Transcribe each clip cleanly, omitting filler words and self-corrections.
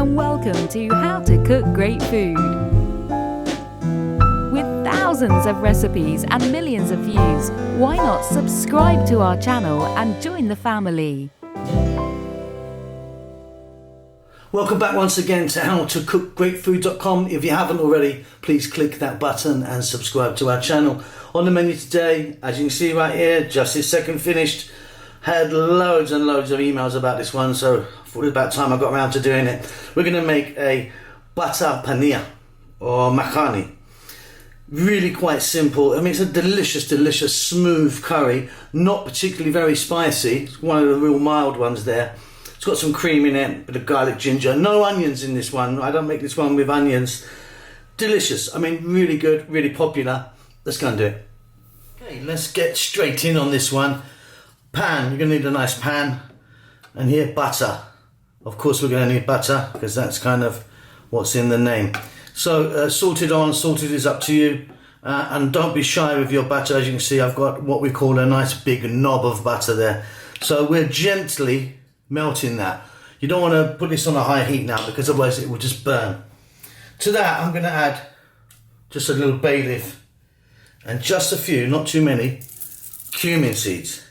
and welcome to How to Cook Great Food. With thousands of recipes and millions of views, why not subscribe to our channel and join the family? Welcome back once again to howtocookgreatfood.com. If you haven't already, please click that button and subscribe to our channel. On the menu today, as you can see right here, just this second finished. Had loads and loads of emails about this one, so I thought it was about time I got around to doing it. We're going to make a butter paneer or makhani. Really quite simple. I mean, it's a delicious, delicious, smooth curry. Not particularly very spicy. It's one of the real mild ones there. It's got some cream in it, bit of garlic, ginger. No onions in this one. I don't make this one with onions. Delicious. I mean, really good, really popular. Let's go and do it. Okay, let's get straight in on this one. Pan. You're going to need a nice pan. And here, butter. Of course, we're going to need butter because that's kind of what's in the name. So, salted on, salted is up to you. And don't be shy with your butter. As you can see, I've got what we call a nice big knob of butter there. So we're gently melting that. You don't want to put this on a high heat now because otherwise it will just burn. To that I'm going to add just a little bay leaf and just a few, not too many, cumin seeds.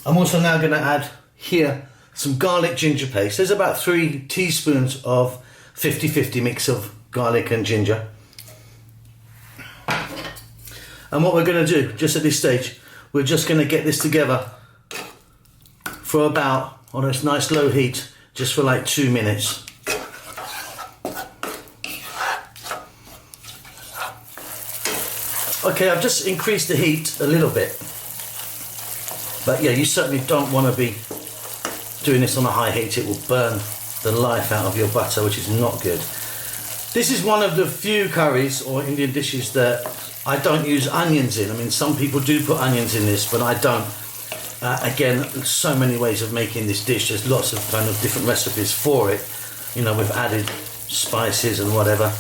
I'm also now going to add here some garlic ginger paste. There's about 3 teaspoons of 50-50 mix of garlic and ginger. And what we're going to do just at this stage, we're just going to get this together for about, on a nice low heat, just for like 2 minutes. Okay, I've just increased the heat a little bit. But yeah, you certainly don't want to be doing this on a high heat. It will burn the life out of your butter, which is not good. This is one of the few curries or Indian dishes that I don't use onions in. I mean, some people do put onions in this, but I don't. Again, so many ways of making this dish. There's lots of kind of different recipes for it, you know, with added spices and whatever.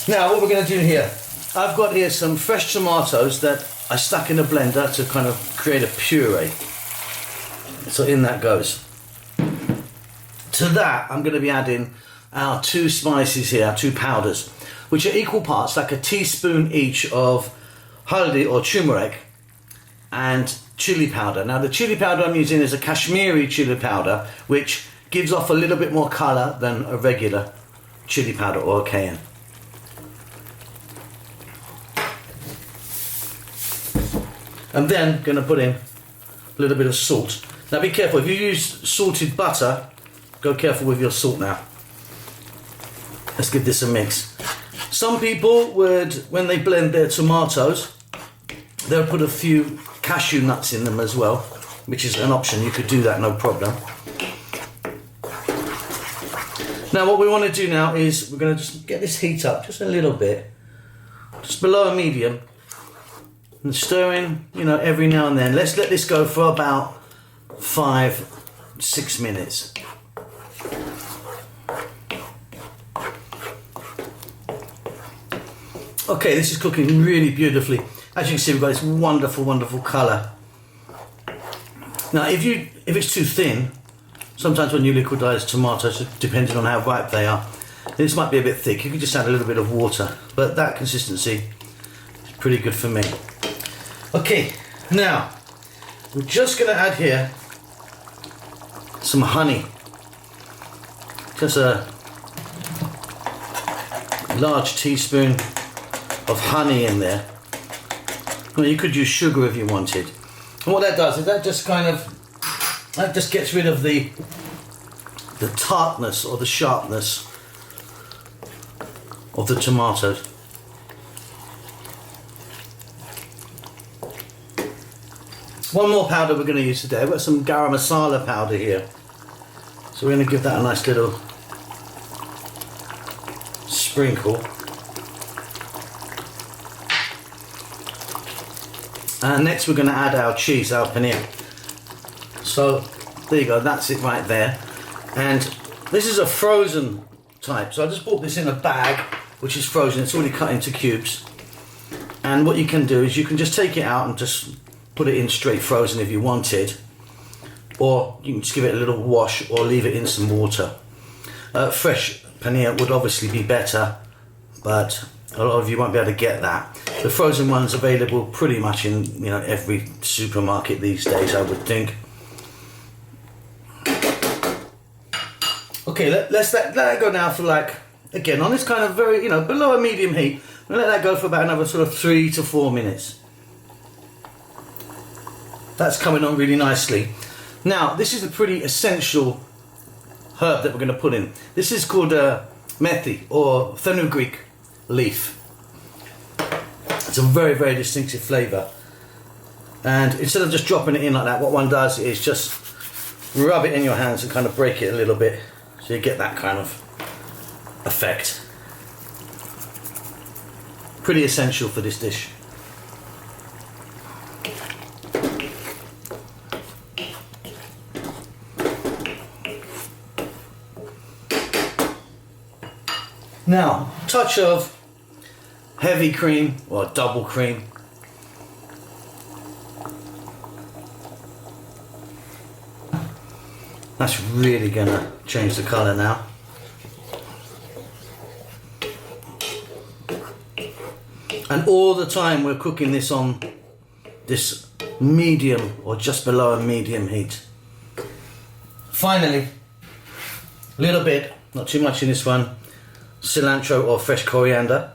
Now, what we're going to do here, I've got here some fresh tomatoes that I stuck in a blender to kind of create a puree. So in that goes. To that, I'm going to be adding our 2 spices here, our 2 powders, which are equal parts, like a teaspoon each of haldi or turmeric and chili powder. Now the chili powder I'm using is a Kashmiri chili powder, which gives off a little bit more colour than a regular chili powder or cayenne. I'm then going to put in a little bit of salt. Now be careful, if you use salted butter, go careful with your salt now. Let's give this a mix. Some people would, when they blend their tomatoes, they'll put a few cashew nuts in them as well, which is an option. You could do that, no problem. Now what we want to do now is we're going to just get this heat up just a little bit, just below a medium, and stirring, you know, every now and then. Let's let this go for about 5-6 minutes. Okay, this is cooking really beautifully. As you can see, we've got this wonderful, wonderful colour. Now, if it's too thin, sometimes when you liquidise tomatoes, depending on how ripe they are, this might be a bit thick. You can just add a little bit of water, but that consistency is pretty good for me. Okay, now we're just going to add here some honey. Just a large teaspoon of honey in there. Well, you could use sugar if you wanted. And what that does is that just gets rid of the tartness or the sharpness of the tomatoes. One more powder we're going to use today. We've got some garam masala powder here. So we're going to give that a nice little sprinkle. And next we're going to add our cheese, our paneer. So there you go, that's it right there. And this is a frozen type. So I just bought this in a bag, which is frozen. It's already cut into cubes. And what you can do is you can just take it out and just put it in straight frozen if you wanted. or you can just give it a little wash or leave it in some water. Fresh paneer would obviously be better, but a lot of you won't be able to get that. The frozen one's available pretty much in every supermarket these days, I would think. Okay, let's let that go now for again on this kind of very below a medium heat. We'll let that go for about another sort of 3 to 4 minutes. That's coming on really nicely. Now this is a pretty essential herb that we're going to put in. This is called methi or fenugreek leaf. It's a very, very distinctive flavour, and instead of just dropping it in like that, what one does is just rub it in your hands and kind of break it a little bit so you get that kind of effect. Pretty essential for this dish. Now, touch of heavy cream or double cream. That's really gonna change the colour now. And all the time we're cooking this on this medium or just below a medium heat. Finally, a little bit, not too much in this one, cilantro or fresh coriander.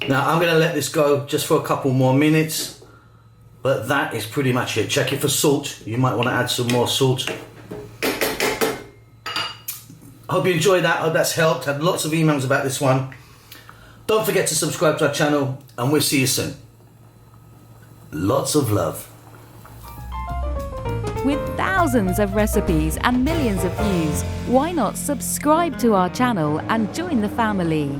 Now I'm going to let this go just for a couple more minutes, but that is pretty much it. Check it for salt. You might want to add some more salt. I hope you enjoyed that. I hope that's helped. Had lots of emails about this one. Don't forget to subscribe to our channel, and we'll see you soon. Lots of love. With thousands of recipes and millions of views, why not subscribe to our channel and join the family?